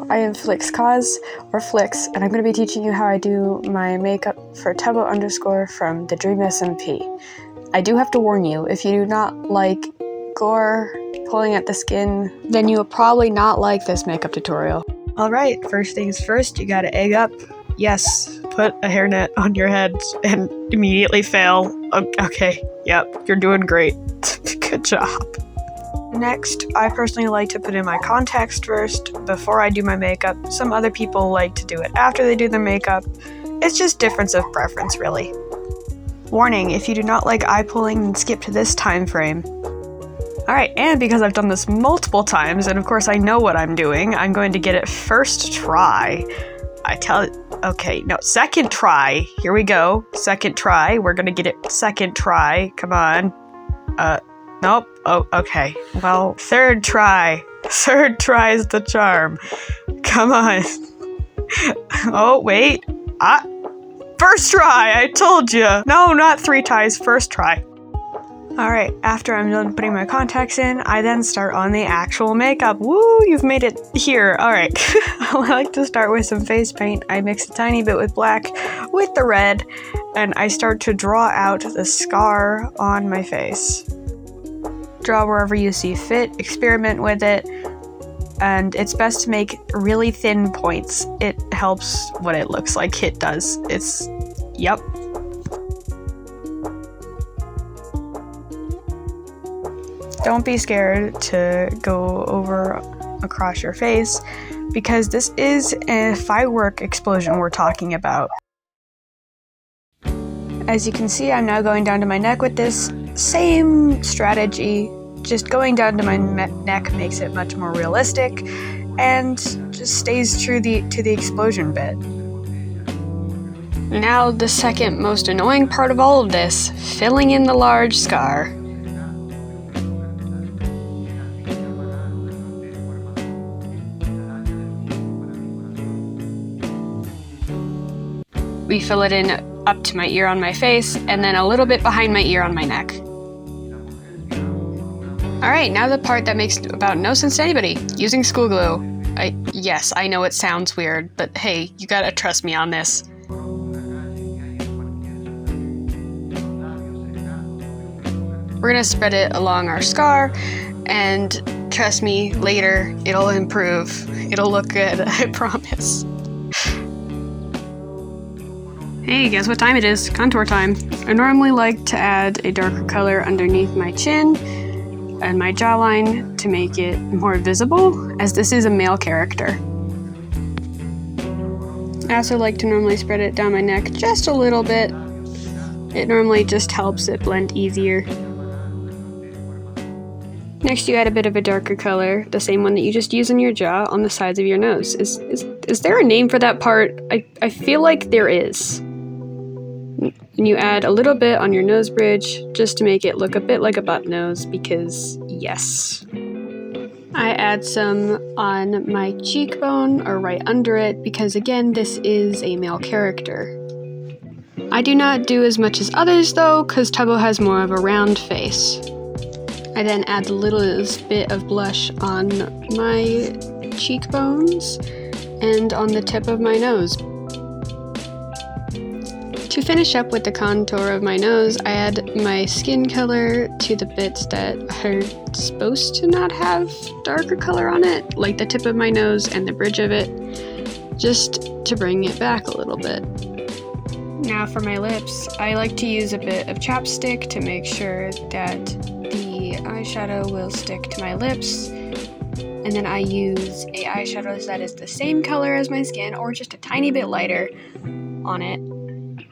I am FlixCause, or Flix, and I'm going to be teaching you how I do my makeup for Tubbo_ from the Dsmp. I do have to warn you, if you do not like gore, pulling at the skin, then you will probably not like this makeup tutorial. Alright, first things first, you gotta egg up. Yes, put a hairnet on your head and immediately fail. Okay, yep, you're doing great. Good job. Next, I personally like to put in my contacts first before I do my makeup. Some other people like to do it after they do their makeup. It's just difference of preference, really. Warning, if you do not like eye pulling, then skip to this time frame. Alright, and because I've done this multiple times, and of course I know what I'm doing, I'm going to get it first try. Second try. Here we go. Second try. We're gonna get it second try. Come on. Nope. Oh, okay. Well, third try. Third try is the charm. Come on. Oh, wait. First try! I told you! No, not 3 tries. First try. Alright, after I'm done putting my contacts in, I then start on the actual makeup. Woo, you've made it here. Alright, I like to start with some face paint. I mix a tiny bit with black with the red, and I start to draw out the scar on my face. Draw wherever you see fit, experiment with it, and it's best to make really thin points. It helps what it looks like it does. Yep. Don't be scared to go across your face, because this is a firework explosion we're talking about. As you can see, I'm now going down to my neck with this same strategy. Just going down to my neck makes it much more realistic and just stays true to the explosion bit. Now the second most annoying part of all of this, filling in the large scar. We fill it in up to my ear on my face, and then a little bit behind my ear on my neck. Alright, now the part that makes about no sense to anybody, using school glue. Yes, I know it sounds weird, but hey, you gotta trust me on this. We're gonna spread it along our scar, and trust me, later, it'll improve. It'll look good, I promise. Hey, guess what time it is? Contour time. I normally like to add a darker color underneath my chin and my jawline to make it more visible, as this is a male character. I also like to normally spread it down my neck just a little bit. It normally just helps it blend easier. Next, you add a bit of a darker color, the same one that you just use in your jaw on the sides of your nose. Is there a name for that part? I feel like there is. And you add a little bit on your nose bridge just to make it look a bit like a butt nose, because yes. I add some on my cheekbone or right under it because, again, this is a male character. I do not do as much as others though, because Tubbo has more of a round face. I then add the littlest bit of blush on my cheekbones and on the tip of my nose. To finish up with the contour of my nose, I add my skin color to the bits that are supposed to not have darker color on it, like the tip of my nose and the bridge of it, just to bring it back a little bit. Now for my lips, I like to use a bit of chapstick to make sure that the eyeshadow will stick to my lips, and then I use a eyeshadow that is the same color as my skin or just a tiny bit lighter on it,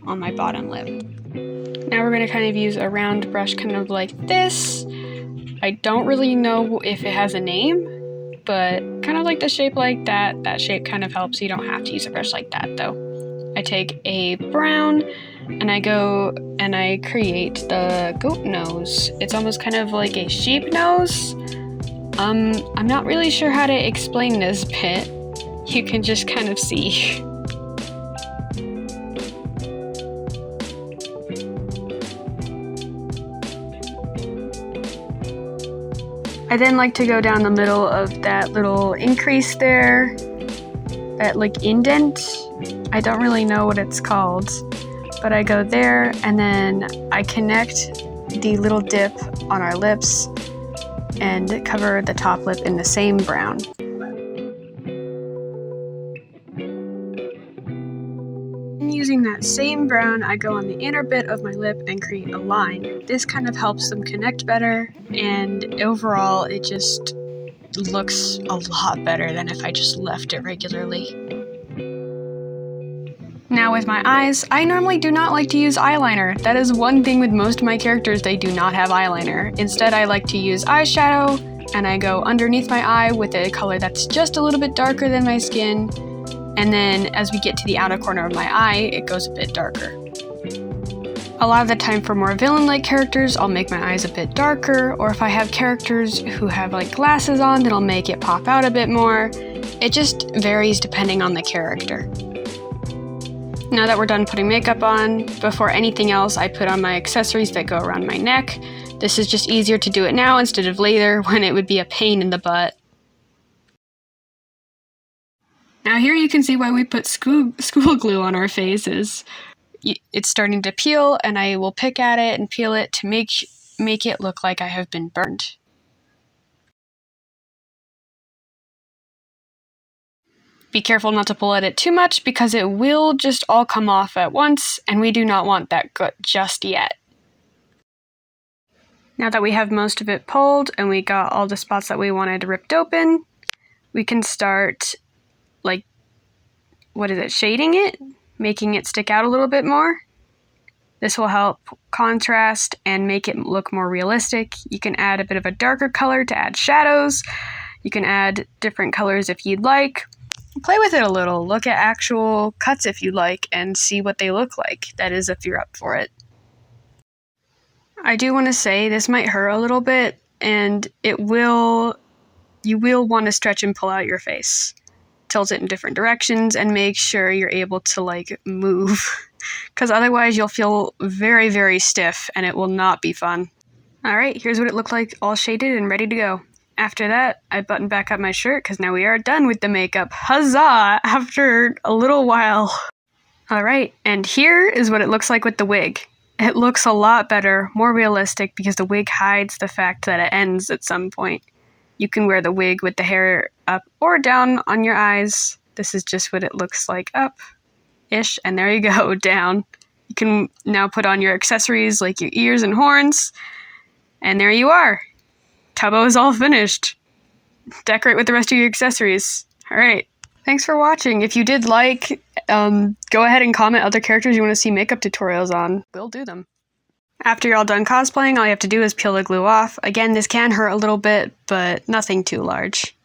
on my bottom lip. Now we're going to kind of use a round brush kind of like this. I don't really know if it has a name, but kind of like the shape like that. That shape kind of helps. You don't have to use a brush like that though. I take a brown and I go and I create the goat nose. It's almost kind of like a sheep nose. I'm not really sure how to explain this bit. You can just kind of see. I then like to go down the middle of that little increase there that like indent. I don't really know what it's called, but I go there and then I connect the little dip on our lips and cover the top lip in the same brown. Using that same brown, I go on the inner bit of my lip and create a line. This kind of helps them connect better, and overall it just looks a lot better than if I just left it regularly. Now with my eyes, I normally do not like to use eyeliner. That is one thing with most of my characters, they do not have eyeliner. Instead, I like to use eyeshadow, and I go underneath my eye with a color that's just a little bit darker than my skin, and then as we get to the outer corner of my eye, it goes a bit darker. A lot of the time for more villain-like characters, I'll make my eyes a bit darker, or if I have characters who have like glasses on, then I'll make it pop out a bit more. It just varies depending on the character. Now that we're done putting makeup on, before anything else, I put on my accessories that go around my neck. This is just easier to do it now instead of later when it would be a pain in the butt. Now here you can see why we put school glue on our faces. It's starting to peel, and I will pick at it and peel it to make it look like I have been burned. Be careful not to pull at it too much because it will just all come off at once, and we do not want that just yet. Now that we have most of it pulled and we got all the spots that we wanted ripped open, we can start shading it, making it stick out a little bit more. This will help contrast and make it look more realistic. You can add a bit of a darker color to add shadows. You can add different colors if you'd like. Play with it a little. Look at actual cuts if you'd like and see what they look like. That is, if you're up for it. I do want to say this might hurt a little bit, and you will want to stretch and pull out your face. Tilt it in different directions and make sure you're able to move, because otherwise you'll feel very, very stiff and it will not be fun. Alright, here's what it looked like all shaded and ready to go. After that, I buttoned back up my shirt because now we are done with the makeup. Huzzah! After a little while. Alright, and here is what it looks like with the wig. It looks a lot better, more realistic, because the wig hides the fact that it ends at some point. You can wear the wig with the hair up or down on your eyes. This is just what it looks like up-ish, and there you go, down. You can now put on your accessories like your ears and horns, and there you are. Tubbo is all finished. Decorate with the rest of your accessories. Alright, thanks for watching. If you did go ahead and comment other characters you want to see makeup tutorials on. We'll do them. After you're all done cosplaying, all you have to do is peel the glue off. Again, this can hurt a little bit, but nothing too large.